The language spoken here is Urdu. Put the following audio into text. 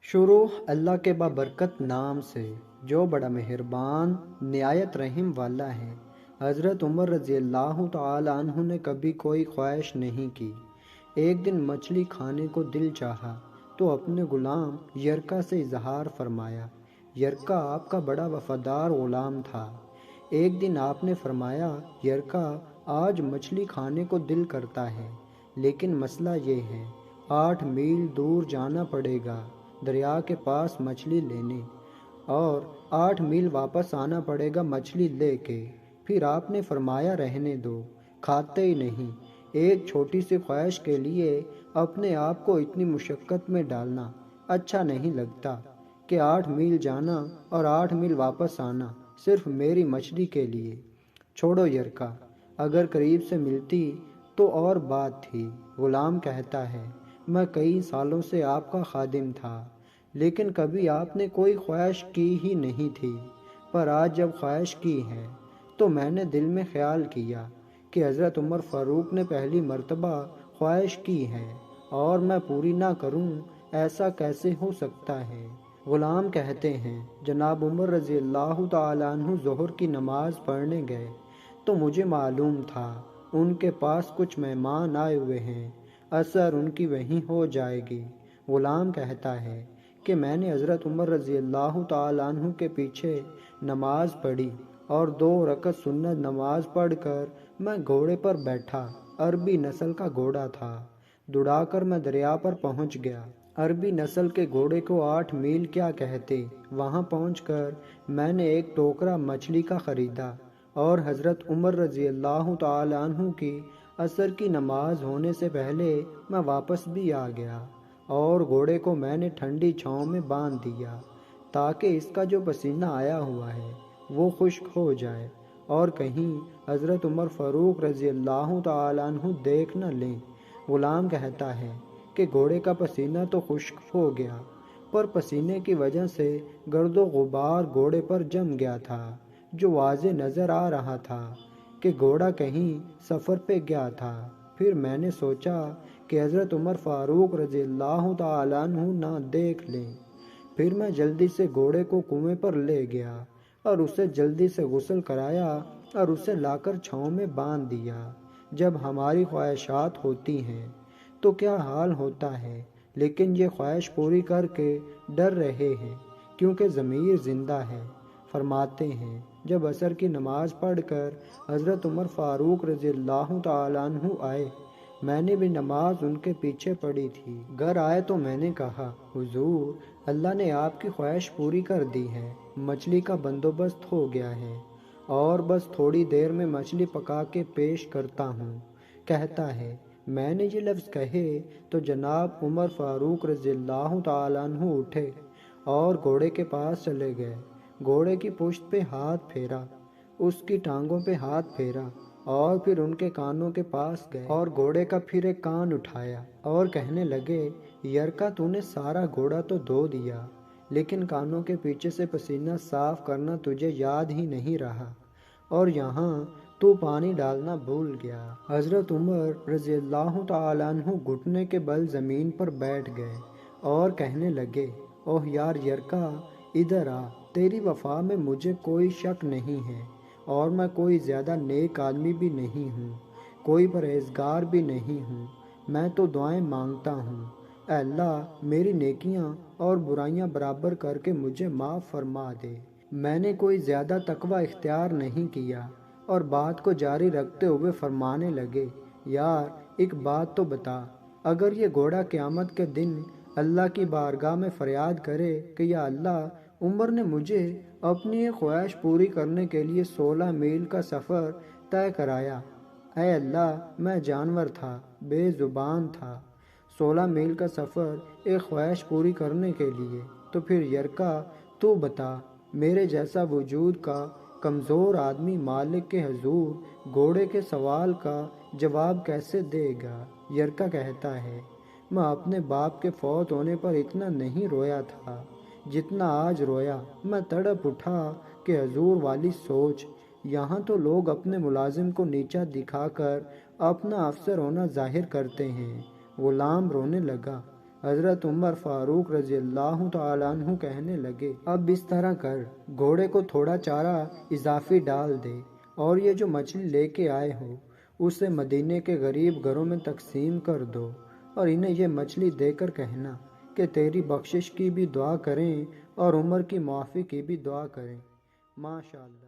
شروع اللہ کے بابرکت نام سے جو بڑا مہربان نہایت رحم والا ہے۔ حضرت عمر رضی اللہ تعالی عنہ نے کبھی کوئی خواہش نہیں کی۔ ایک دن مچھلی کھانے کو دل چاہا تو اپنے غلام یرکا سے اظہار فرمایا۔ یرکا آپ کا بڑا وفادار غلام تھا۔ ایک دن آپ نے فرمایا، یرکا آج مچھلی کھانے کو دل کرتا ہے، لیکن مسئلہ یہ ہے 8 میل دور جانا پڑے گا دریا کے پاس مچھلی لینے، اور 8 میل واپس آنا پڑے گا مچھلی لے کے۔ پھر آپ نے فرمایا رہنے دو، کھاتے ہی نہیں۔ ایک چھوٹی سی خواہش کے لیے اپنے آپ کو اتنی مشقت میں ڈالنا اچھا نہیں لگتا کہ 8 میل جانا اور 8 میل واپس آنا صرف میری مچھلی کے لیے۔ چھوڑو یرکا، اگر قریب سے ملتی تو اور بات تھی۔ غلام کہتا ہے، میں کئی سالوں سے آپ کا خادم تھا، لیکن کبھی آپ نے کوئی خواہش کی ہی نہیں تھی، پر آج جب خواہش کی ہے تو میں نے دل میں خیال کیا کہ حضرت عمر فاروق نے پہلی مرتبہ خواہش کی ہے اور میں پوری نہ کروں، ایسا کیسے ہو سکتا ہے؟ غلام کہتے ہیں، جناب عمر رضی اللہ تعالی عنہ ظہر کی نماز پڑھنے گئے تو مجھے معلوم تھا ان کے پاس کچھ مہمان آئے ہوئے ہیں، عصر ان کی وہیں ہو جائے گی۔ غلام کہتا ہے کہ میں نے حضرت عمر رضی اللہ تعالی عنہ کے پیچھے نماز پڑھی اور 2 رکعت سنت نماز پڑھ کر میں گھوڑے پر بیٹھا۔ عربی نسل کا گھوڑا تھا۔ دوڑا کر میں دریا پر پہنچ گیا۔ عربی نسل کے گھوڑے کو 8 میل کیا کہتے۔ وہاں پہنچ کر میں نے ایک ٹوکرا مچھلی کا خریدا اور حضرت عمر رضی اللہ تعالی عنہ کی عصر کی نماز ہونے سے پہلے میں واپس بھی آ گیا، اور گھوڑے کو میں نے ٹھنڈی چھاؤں میں باندھ دیا تاکہ اس کا جو پسینہ آیا ہوا ہے وہ خشک ہو جائے اور کہیں حضرت عمر فاروق رضی اللہ تعالی عنہ دیکھ نہ لیں۔ غلام کہتا ہے کہ گھوڑے کا پسینہ تو خشک ہو گیا، پر پسینے کی وجہ سے گرد و غبار گھوڑے پر جم گیا تھا، جو واضح نظر آ رہا تھا کہ گھوڑا کہیں سفر پہ گیا تھا۔ پھر میں نے سوچا کہ حضرت عمر فاروق رضی اللہ تعالی عنہ نہ دیکھ لیں۔ پھر میں جلدی سے گھوڑے کو کنویں پر لے گیا اور اسے جلدی سے غسل کرایا اور اسے لا کر چھاؤں میں باندھ دیا۔ جب ہماری خواہشات ہوتی ہیں تو کیا حال ہوتا ہے، لیکن یہ خواہش پوری کر کے ڈر رہے ہیں کیونکہ ضمیر زندہ ہے۔ فرماتے ہیں، جب عصر کی نماز پڑھ کر حضرت عمر فاروق رضی اللہ تعالی عنہ آئے، میں نے بھی نماز ان کے پیچھے پڑھی تھی۔ گھر آئے تو میں نے کہا، حضور، اللہ نے آپ کی خواہش پوری کر دی ہے، مچھلی کا بندوبست ہو گیا ہے اور بس تھوڑی دیر میں مچھلی پکا کے پیش کرتا ہوں۔ کہتا ہے، میں نے یہ لفظ کہے تو جناب عمر فاروق رضی اللہ تعالی عنہ اٹھے اور گھوڑے کے پاس چلے گئے۔ گھوڑے کی پشت پہ ہاتھ پھیرا، اس کی ٹانگوں پہ ہاتھ پھیرا اور پھر ان کے کانوں کے پاس گئے اور گھوڑے کا پھر ایک کان اٹھایا اور کہنے لگے، یرکا تو نے سارا گھوڑا تو دھو دیا، لیکن کانوں کے پیچھے سے پسینہ صاف کرنا تجھے یاد ہی نہیں رہا، اور یہاں تو پانی ڈالنا بھول گیا۔ حضرت عمر رضی اللہ تعالی عنہ گھٹنے کے بل زمین پر بیٹھ گئے اور کہنے لگے، اوہ یار یرکا، ادھر آ، تیری وفا میں مجھے کوئی شک نہیں ہے اور میں کوئی زیادہ نیک آدمی بھی نہیں ہوں، کوئی پرہیزگار بھی نہیں ہوں، میں تو دعائیں مانگتا ہوں، اے اللہ میری نیکیاں اور برائیاں برابر کر کے مجھے معاف فرما دے۔ میں نے کوئی زیادہ تقوی اختیار نہیں کیا، اور بات کو جاری رکھتے ہوئے فرمانے لگے، یار ایک بات تو بتا، اگر یہ گھوڑا قیامت کے دن اللہ کی بارگاہ میں فریاد کرے کہ یا اللہ، عمر نے مجھے اپنی یہ خواہش پوری کرنے کے لیے 16 میل کا سفر طے کرایا، اے اللہ میں جانور تھا، بے زبان تھا، 16 میل کا سفر ایک خواہش پوری کرنے کے لیے، تو پھر یرکا تو بتا، میرے جیسا وجود کا کمزور آدمی مالک کے حضور گھوڑے کے سوال کا جواب کیسے دے گا؟ یرکا کہتا ہے، میں اپنے باپ کے فوت ہونے پر اتنا نہیں رویا تھا جتنا آج رویا۔ میں تڑپ اٹھا کہ حضور والی سوچ، یہاں تو لوگ اپنے ملازم کو نیچا دکھا کر اپنا افسر ہونا ظاہر کرتے ہیں۔ غلام رونے لگا، حضرت عمر فاروق رضی اللہ تعالیٰ عنہ کہنے لگے، اب اس طرح کر، گھوڑے کو تھوڑا چارہ اضافی ڈال دے، اور یہ جو مچھلی لے کے آئے ہو اسے مدینے کے غریب گھروں میں تقسیم کر دو، اور انہیں یہ مچھلی دے کر کہنا کہ تیری بخشش کی بھی دعا کریں اور عمر کی معافی کی بھی دعا کریں۔ ماشاءاللہ۔